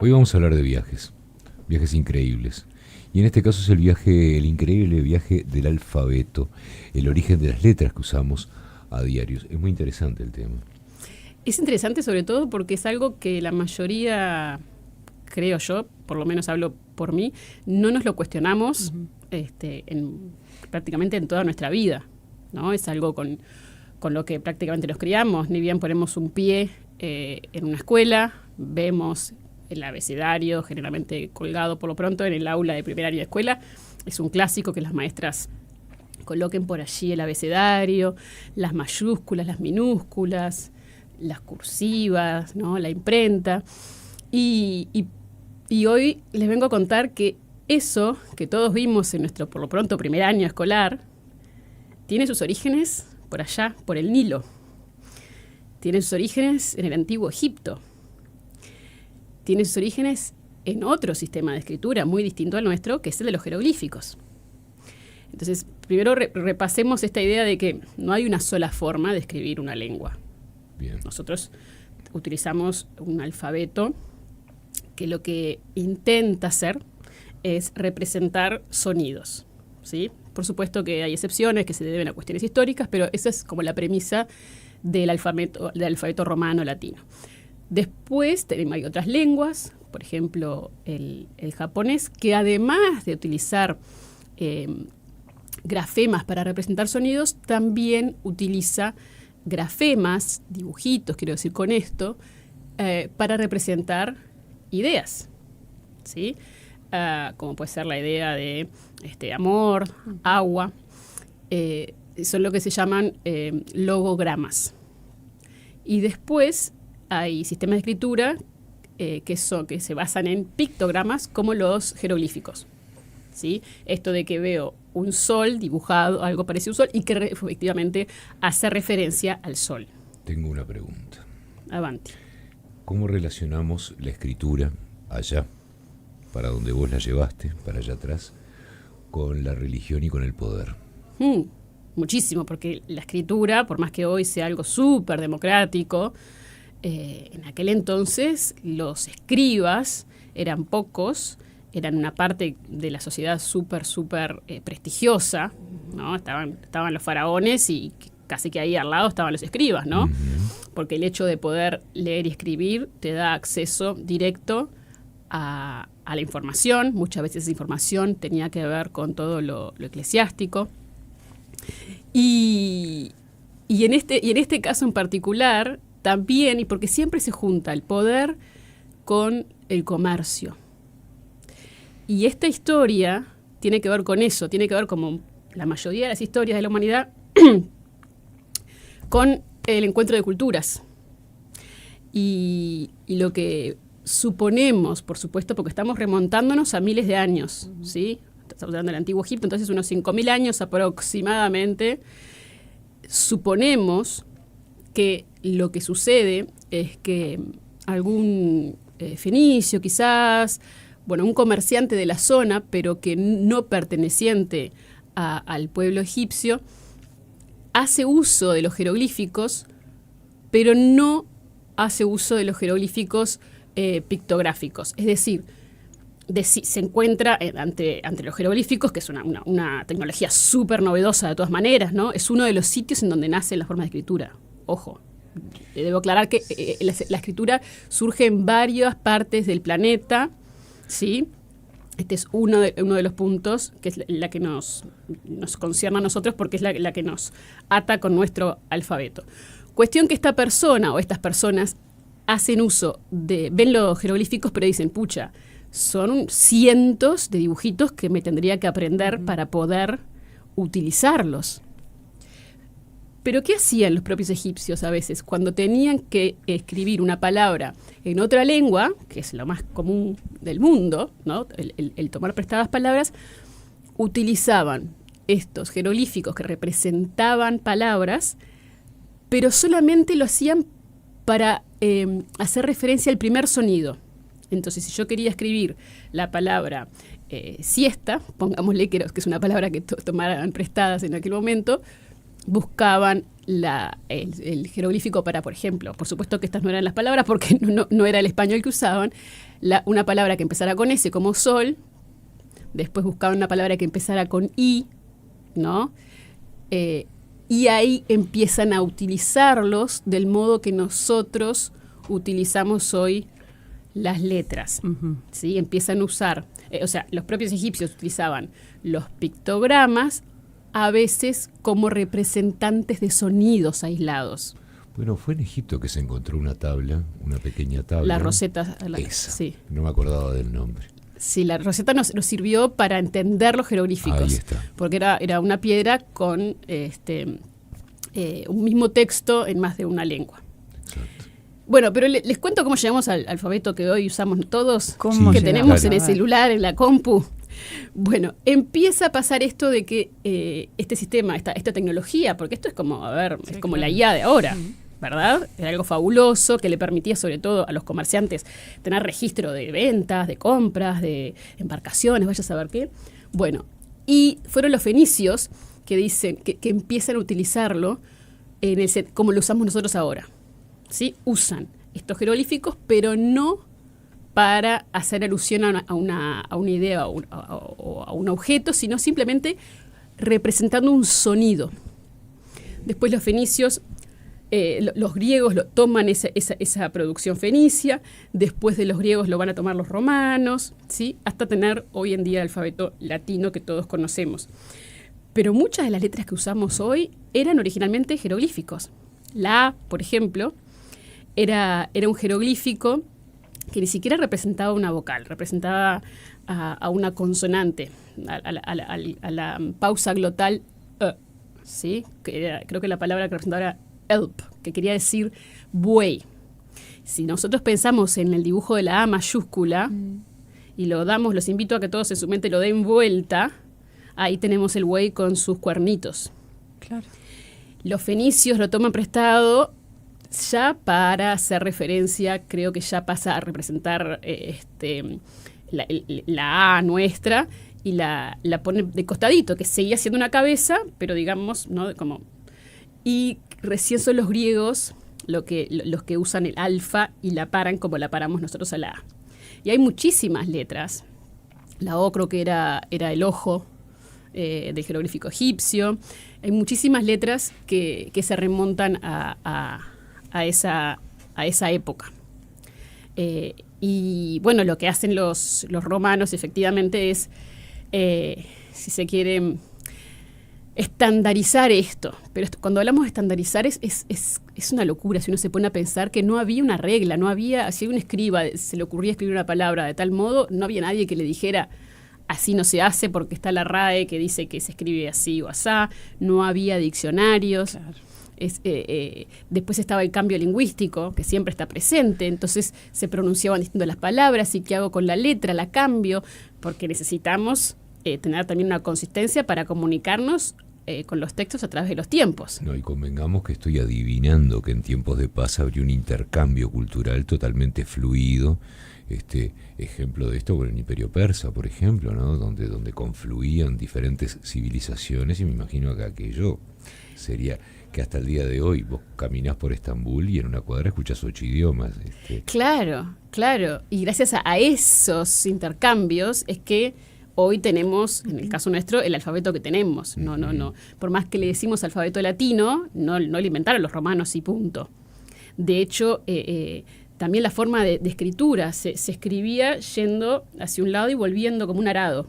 Hoy vamos a hablar de viajes, viajes increíbles. Y en este caso es el increíble viaje del alfabeto, el origen de las letras que usamos a diario. Es muy interesante el tema. Es interesante sobre todo porque es algo que la mayoría, creo yo, por lo menos hablo por mí, no nos lo cuestionamos prácticamente en toda nuestra vida, ¿no? Es algo con lo que prácticamente nos criamos, ni bien ponemos un pie en una escuela, vemos el abecedario generalmente colgado por lo pronto en el aula de primer año de escuela. Es un clásico que las maestras coloquen por allí el abecedario, las mayúsculas, las minúsculas, las cursivas, ¿no? La imprenta. Y hoy les vengo a contar que eso que todos vimos en nuestro, por lo pronto, primer año escolar, tiene sus orígenes por allá, por el Nilo. Tiene sus orígenes en el antiguo Egipto. Tiene sus orígenes en otro sistema de escritura muy distinto al nuestro, que es el de los jeroglíficos. Entonces, primero repasemos esta idea de que no hay una sola forma de escribir una lengua. Bien. Nosotros utilizamos un alfabeto que lo que intenta hacer es representar sonidos, ¿sí? Por supuesto que hay excepciones que se deben a cuestiones históricas, pero esa es como la premisa del alfabeto romano latino. Después hay otras lenguas, por ejemplo el japonés, que además de utilizar grafemas para representar sonidos, también utiliza grafemas, dibujitos, quiero decir con esto, para representar ideas, ¿sí? Como puede ser la idea de amor, agua, son lo que se llaman logogramas. Y después hay sistemas de escritura que se basan en pictogramas como los jeroglíficos, ¿sí? Esto de que veo un sol dibujado, algo parecido a un sol, y que efectivamente hace referencia al sol. Tengo una pregunta. Avanti. ¿Cómo relacionamos la escritura allá, para donde vos la llevaste, para allá atrás, con la religión y con el poder? Muchísimo, porque la escritura, por más que hoy sea algo súper democrático, en aquel entonces los escribas eran pocos, eran una parte de la sociedad súper prestigiosa, ¿no? Estaban los faraones y casi que ahí al lado estaban los escribas, ¿no? Uh-huh. Porque el hecho de poder leer y escribir te da acceso directo a la información. Muchas veces esa información tenía que ver con todo lo eclesiástico. Y en este caso en particular también, y porque siempre se junta el poder con el comercio. Y esta historia tiene que ver con eso, tiene que ver, como la mayoría de las historias de la humanidad, con el encuentro de culturas. Y lo que suponemos, por supuesto, porque estamos remontándonos a miles de años, ¿sí? Estamos hablando del antiguo Egipto, entonces unos 5.000 años aproximadamente, suponemos que lo que sucede es que algún fenicio quizás, un comerciante de la zona, pero que no perteneciente al pueblo egipcio, hace uso de los jeroglíficos, pero no hace uso de los jeroglíficos pictográficos. Es decir, se encuentra ante los jeroglíficos, que es una tecnología súper novedosa de todas maneras, ¿no? Es uno de los sitios en donde nacen las formas de escritura. Ojo, debo aclarar que la escritura surge en varias partes del planeta, ¿sí? Este es uno de los puntos que es la que nos concierne a nosotros, porque es la que nos ata con nuestro alfabeto. Cuestión que esta persona o estas personas hacen uso ven los jeroglíficos, pero dicen, pucha, son cientos de dibujitos que me tendría que aprender para poder utilizarlos. Pero ¿qué hacían los propios egipcios a veces? Cuando tenían que escribir una palabra en otra lengua, que es lo más común del mundo, ¿no? El tomar prestadas palabras, utilizaban estos jeroglíficos que representaban palabras, pero solamente lo hacían para hacer referencia al primer sonido. Entonces, si yo quería escribir la palabra siesta, pongámosle que es una palabra que tomaran prestadas en aquel momento, buscaban el jeroglífico para, por ejemplo, por supuesto que estas no eran las palabras porque no era el español que usaban, una palabra que empezara con S como sol, después buscaban una palabra que empezara con I, ¿no? Y ahí empiezan a utilizarlos del modo que nosotros utilizamos hoy las letras, ¿sí? Empiezan a usar, o sea, los propios egipcios utilizaban los pictogramas a veces como representantes de sonidos aislados. Bueno, fue en Egipto que se encontró una tabla, una pequeña tabla. La Rosetta. Esa, sí. No me acordaba del nombre. Sí, la Rosetta nos sirvió para entender los jeroglíficos. Ahí está. Porque era una piedra con un mismo texto en más de una lengua. Exacto. Bueno, pero les cuento cómo llegamos al alfabeto que hoy usamos todos, ¿Cómo que Sí, tenemos claro. en el celular, en la compu. Bueno, empieza a pasar esto de que este sistema, esta tecnología, porque esto es como, es como la IA de ahora, ¿verdad? Era algo fabuloso que le permitía sobre todo a los comerciantes tener registro de ventas, de compras, de embarcaciones, vaya a saber qué. Bueno, y fueron los fenicios que dicen que empiezan a utilizarlo como lo usamos nosotros ahora. ¿Sí? Usan estos jeroglíficos, pero no para hacer alusión a una idea o a un objeto, sino simplemente representando un sonido. Después los fenicios, los griegos toman esa producción fenicia, después de los griegos lo van a tomar los romanos, ¿sí? Hasta tener hoy en día el alfabeto latino que todos conocemos. Pero muchas de las letras que usamos hoy eran originalmente jeroglíficos. La A, por ejemplo, era un jeroglífico que ni siquiera representaba una vocal, representaba a una consonante, a la pausa glotal ¿sí? Creo que la palabra que representaba era help, que quería decir buey. Si nosotros pensamos en el dibujo de la A mayúscula y los invito a que todos en su mente lo den vuelta, ahí tenemos el buey con sus cuernitos. Claro. Los fenicios lo toman prestado ya para hacer referencia, creo que ya pasa a representar la A nuestra y la pone de costadito, que seguía siendo una cabeza, pero digamos, ¿no? Y recién son los griegos los que usan el alfa y la paran como la paramos nosotros a la A. Y hay muchísimas letras. La O creo que era el ojo del jeroglífico egipcio. Hay muchísimas letras que se remontan a esa época. Y bueno, lo que hacen los romanos efectivamente es, si se quiere, estandarizar esto. Pero cuando hablamos de estandarizar es una locura si uno se pone a pensar que no había una regla, no había, si un escriba se le ocurría escribir una palabra de tal modo, no había nadie que le dijera así no se hace porque está la RAE que dice que se escribe así o asá, no había diccionarios. Claro. Después estaba el cambio lingüístico, que siempre está presente, entonces se pronunciaban distintas las palabras, y qué hago con la letra, la cambio, porque necesitamos tener también una consistencia para comunicarnos con los textos a través de los tiempos. No, y convengamos que estoy adivinando que en tiempos de paz habría un intercambio cultural totalmente fluido. Ejemplo de esto con el Imperio Persa, por ejemplo, ¿no? donde confluían diferentes civilizaciones, y me imagino que aquello sería que hasta el día de hoy vos caminás por Estambul y en una cuadra escuchás 8 idiomas. Claro. Y gracias a esos intercambios es que hoy tenemos, en el caso nuestro, el alfabeto que tenemos. No. Por más que le decimos alfabeto latino, no lo inventaron los romanos y punto. De hecho, también la forma de escritura se escribía yendo hacia un lado y volviendo como un arado.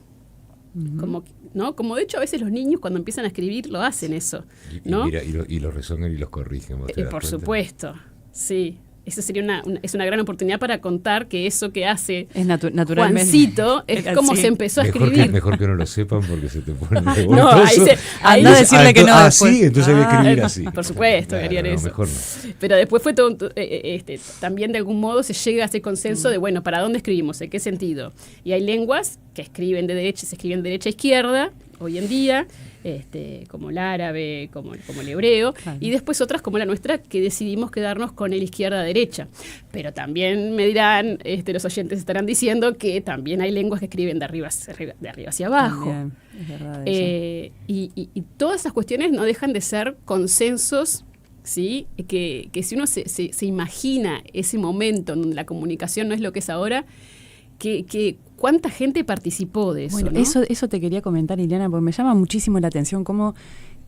Como de hecho a veces los niños cuando empiezan a escribir lo hacen eso, ¿no? Y lo rezongan y los corrigen. Por supuesto, sí. Esa sería es una gran oportunidad para contar que eso que hace es naturalmente. Juancito es como se empezó a escribir. Mejor que no lo sepan porque se te pone de No, anda a decirle que no. Así, entonces hay que escribir así. Por supuesto, querían eso. Mejor no. Pero después fue todo, también de algún modo se llega a ese consenso de, bueno, ¿para dónde escribimos? ¿En qué sentido? Y hay lenguas que se escriben de derecha a izquierda, hoy en día, como el árabe, como el hebreo, claro. Y después otras como la nuestra que decidimos quedarnos con el izquierda a derecha. Pero también me dirán, los oyentes estarán diciendo que también hay lenguas que escriben de arriba hacia abajo. También, es verdad eso. Y todas esas cuestiones no dejan de ser consensos, ¿sí? Que si uno se imagina ese momento en donde la comunicación no es lo que es ahora, ¿cuánta gente participó de eso? Bueno, ¿no? eso te quería comentar, Ileana, porque me llama muchísimo la atención cómo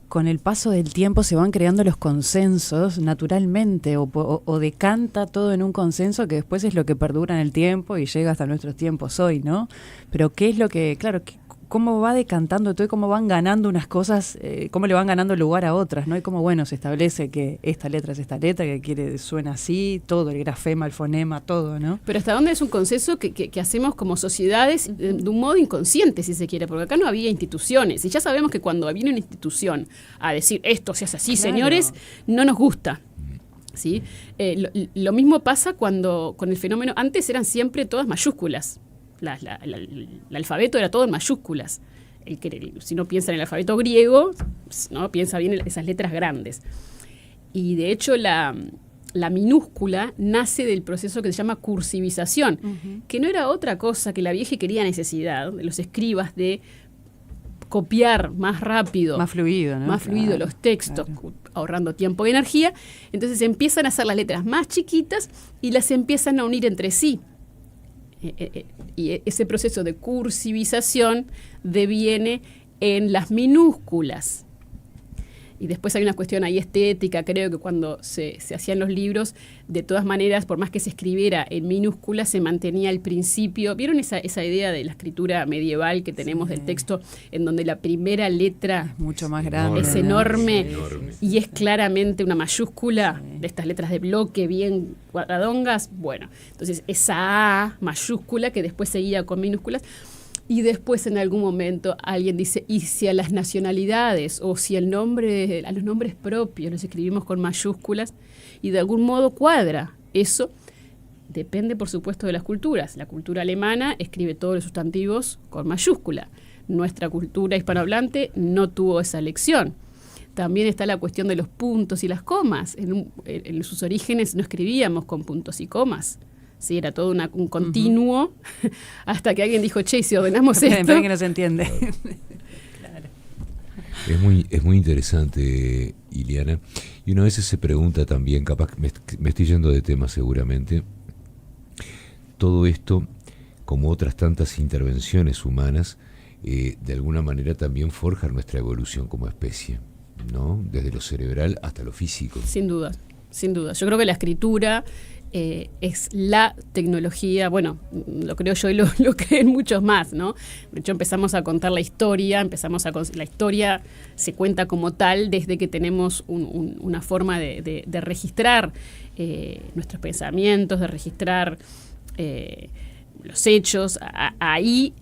con el paso del tiempo se van creando los consensos naturalmente o decanta todo en un consenso que después es lo que perdura en el tiempo y llega hasta nuestros tiempos hoy, ¿no? Pero ¿qué es lo que, claro, cómo va decantando todo y cómo van ganando unas cosas, cómo le van ganando lugar a otras, ¿no? Y cómo, bueno, se establece que esta letra es esta letra, que suena así, todo, el grafema, el fonema, todo, ¿no? Pero ¿hasta dónde es un consenso que hacemos como sociedades de un modo inconsciente, si se quiere? Porque acá no había instituciones, y ya sabemos que cuando viene una institución a decir esto se hace así, claro, señores, no nos gusta. ¿Sí? Lo mismo pasa cuando con el fenómeno, antes eran siempre todas mayúsculas. El alfabeto era todo en mayúsculas. Si no piensa en el alfabeto griego, no piensa bien en esas letras grandes. Y de hecho la minúscula nace del proceso que se llama cursivización, que no era otra cosa que la vieja y querida necesidad de los escribas de copiar más rápido, más fluido, ¿no? Más fluido los textos, claro, ahorrando tiempo y energía. Entonces empiezan a hacer las letras más chiquitas y las empiezan a unir entre sí. Y ese proceso de cursivización deviene en las minúsculas. Y después hay una cuestión ahí estética, creo que cuando se hacían los libros, de todas maneras, por más que se escribiera en minúsculas, se mantenía el principio. ¿Vieron esa idea de la escritura medieval que tenemos, sí, del texto, en donde la primera letra es mucho más grande, es enorme, sí, y es claramente una mayúscula, sí, de estas letras de bloque bien cuadradongas? Bueno, entonces esa A mayúscula que después seguía con minúsculas. Y después en algún momento alguien dice, y si a las nacionalidades o si a los nombres propios los escribimos con mayúsculas, y de algún modo cuadra. Eso depende, por supuesto, de las culturas. La cultura alemana escribe todos los sustantivos con mayúscula. Nuestra cultura hispanohablante no tuvo esa elección. También está la cuestión de los puntos y las comas. En sus orígenes no escribíamos con puntos y comas. Sí, era todo un continuo, hasta que alguien dijo, che, si ordenamos esto... Esperen que no se entiende. Claro. Es muy interesante, Ileana. Y uno a veces se pregunta también, capaz que me estoy yendo de tema seguramente, todo esto, como otras tantas intervenciones humanas, de alguna manera también forjan nuestra evolución como especie, ¿no? Desde lo cerebral hasta lo físico. Sin duda, sin duda. Yo creo que la escritura... es la tecnología, bueno, lo creo yo y lo creen muchos más, ¿no? De hecho, empezamos a contar la historia, la historia se cuenta como tal desde que tenemos una forma de registrar nuestros pensamientos, de registrar los hechos. Ahí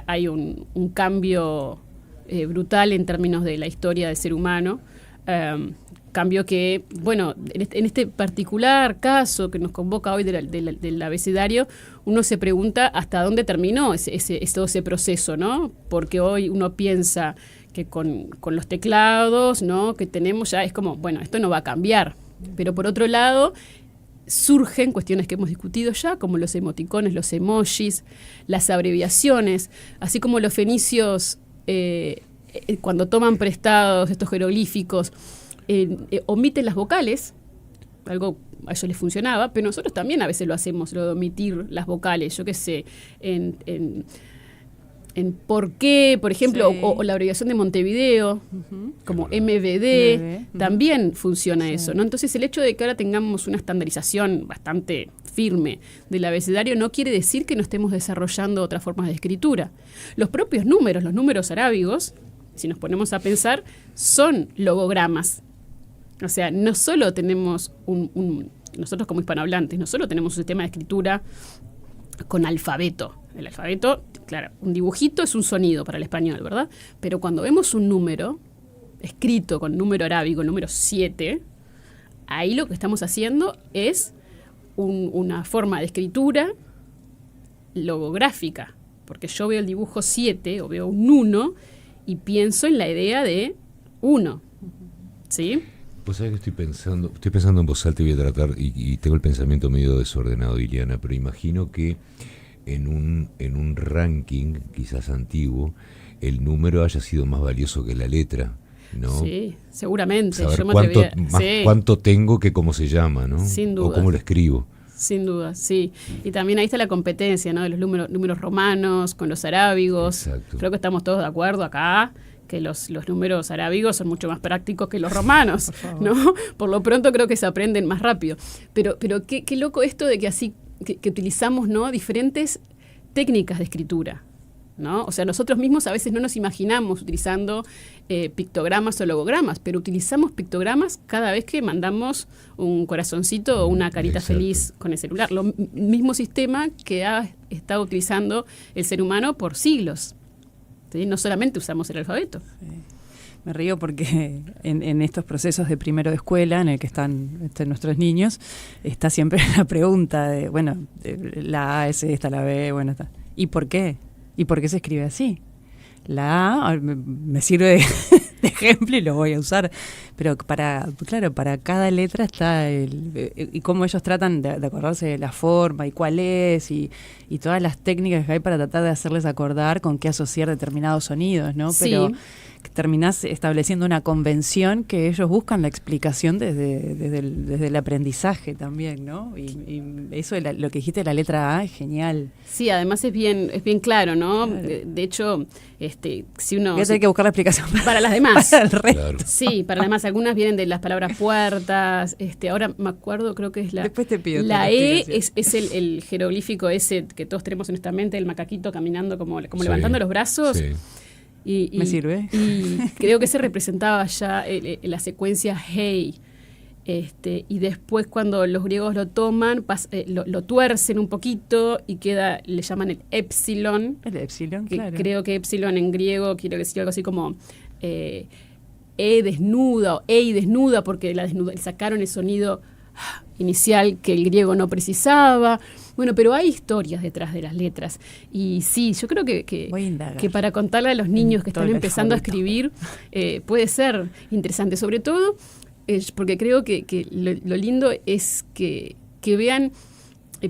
hay un cambio brutal en términos de la historia del ser humano. Cambio que, bueno, en este particular caso que nos convoca hoy del abecedario, uno se pregunta hasta dónde terminó todo ese proceso, ¿no? Porque hoy uno piensa que con los teclados, ¿no?, que tenemos ya es como, bueno, esto no va a cambiar. Pero por otro lado, surgen cuestiones que hemos discutido ya, como los emoticones, los emojis, las abreviaciones, así como los fenicios, cuando toman prestados estos jeroglíficos, omiten las vocales, algo a ellos les funcionaba, pero nosotros también a veces lo hacemos, lo de omitir las vocales, yo qué sé, en por qué, por ejemplo, sí, o la abreviación de Montevideo, como MVD, también funciona, sí, eso, ¿no? Entonces el hecho de que ahora tengamos una estandarización bastante firme del abecedario no quiere decir que no estemos desarrollando otras formas de escritura. Los propios números, los números arábigos, si nos ponemos a pensar, son logogramas. O sea, no solo tenemos nosotros como hispanohablantes, no solo tenemos un sistema de escritura con alfabeto. El alfabeto, claro, un dibujito es un sonido para el español, ¿verdad? Pero cuando vemos un número escrito con número arábigo, el número 7, ahí lo que estamos haciendo es una forma de escritura logográfica. Porque yo veo el dibujo 7 o veo un 1 y pienso en la idea de 1. ¿Sí? Pues sabés que estoy pensando en voz alta y voy a tratar, y tengo el pensamiento medio desordenado, Ileana, pero imagino que en un ranking, quizás antiguo, el número haya sido más valioso que la letra, ¿no? Sí, seguramente. Saber yo cuánto tengo que cómo se llama, ¿no? Sin duda. O cómo lo escribo. Sin duda, sí. Y también ahí está la competencia, ¿no? De los números romanos con los arábigos. Exacto. Creo que estamos todos de acuerdo acá que los números arábigos son mucho más prácticos que los romanos, ¿no? Por lo pronto creo que se aprenden más rápido. Pero qué loco esto de que así que utilizamos, ¿no? Diferentes técnicas de escritura, ¿no? O sea, nosotros mismos a veces no nos imaginamos utilizando pictogramas o logogramas, pero utilizamos pictogramas cada vez que mandamos un corazoncito o una carita Exacto. feliz con el celular. Lo mismo sistema que ha estado utilizando el ser humano por siglos. ¿Sí? No solamente usamos el alfabeto. Me río porque en estos procesos de primero de escuela en el que están nuestros niños, está siempre la pregunta de, bueno, la A es esta, la B, bueno, está. ¿Y por qué? ¿Y por qué se escribe así? La A me sirve de ejemplo y lo voy a usar, pero para cada letra está y cómo ellos tratan de acordarse de la forma y cuál es y todas las técnicas que hay para tratar de hacerles acordar con qué asociar determinados sonidos, ¿no? Sí. Pero terminás estableciendo una convención que ellos buscan la explicación desde el aprendizaje también, ¿no? Y eso de lo que dijiste de la letra A es genial. Sí, además es bien claro, ¿no? Claro. De hecho, si uno... Voy a tener que buscar la explicación para las demás. para el resto. Claro. Sí, para las demás. Algunas vienen de las palabras puertas. Ahora me acuerdo, creo que es la... Después te pido La otra E explicación. es el jeroglífico ese que todos tenemos en nuestra mente, el macaquito caminando como Sí, levantando los brazos. sí. Y Me sirve. Y creo que se representaba ya la secuencia Hey. Y después cuando los griegos lo toman, lo tuercen un poquito y le llaman el epsilon. El epsilon, Que claro. creo que epsilon en griego quiere decir algo así como E desnuda o Ei desnuda, porque sacaron el sonido inicial que el griego no precisaba. Bueno, pero hay historias detrás de las letras. Y sí, yo creo Voy a indagar. que para contarle a los niños que Todo están el empezando a alfabeto. escribir puede ser interesante. Sobre todo porque creo que lo lindo es que vean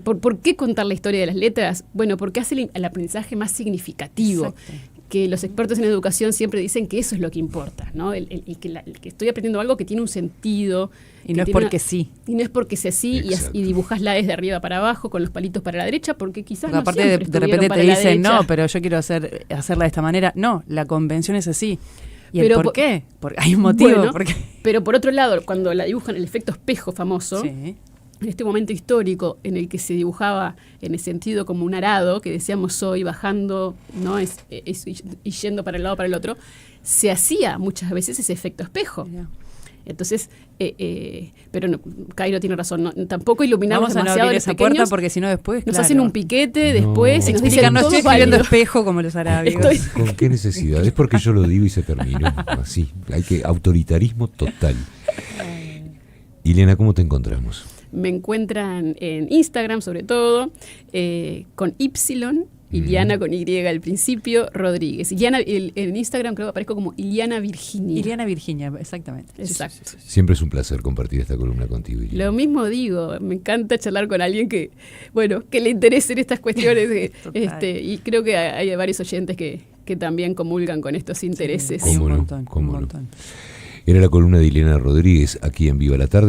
¿por qué contar la historia de las letras? Bueno, porque hace el aprendizaje más significativo. Exacto. Que los expertos en educación siempre dicen que eso es lo que importa, ¿no? El que estoy aprendiendo algo que tiene un sentido. Y no es porque sí. Y no es porque sea así Exacto. y dibujas la desde arriba para abajo con los palitos para la derecha, porque quizás Porque no aparte siempre de repente estuvieron te para la dicen, derecha. no, pero yo quiero hacerla de esta manera. No, la convención es así. ¿Y Pero el por qué? Porque hay un motivo. Bueno, porque... pero por otro lado, cuando la dibujan el efecto espejo famoso, Sí. en este momento histórico en el que se dibujaba en el sentido como un arado, que decíamos hoy, bajando, ¿no? Y yendo para el lado para el otro, se hacía muchas veces ese efecto espejo. Mirá. Entonces, pero no, Cairo tiene razón, tampoco iluminamos Vamos a no demasiado a abrir los esa puerta pequeños, porque si no después, nos claro. hacen un piquete No. después y nos dicen Explican, no todo estoy escribiendo válido. espejo como los arábigos. Estoy- ¿Con qué necesidad? Es porque yo lo digo y se terminó. Así. Autoritarismo total. Ileana, ¿cómo te encontramos? Me encuentran en Instagram, sobre todo, con Y, Iliana con Y al principio, Rodríguez. Iliana, en Instagram creo que aparezco como Iliana Virginia. Iliana Virginia, exactamente. Exacto. Siempre es un placer compartir esta columna contigo, Ileana. Lo mismo digo, me encanta charlar con alguien que le interesen estas cuestiones. Total. Y creo que hay varios oyentes que también comulgan con estos intereses. Hay ¿Cómo un no? montón, ¿Cómo un no? montón. Era la columna de Ileana Rodríguez aquí en Viva la Tarde.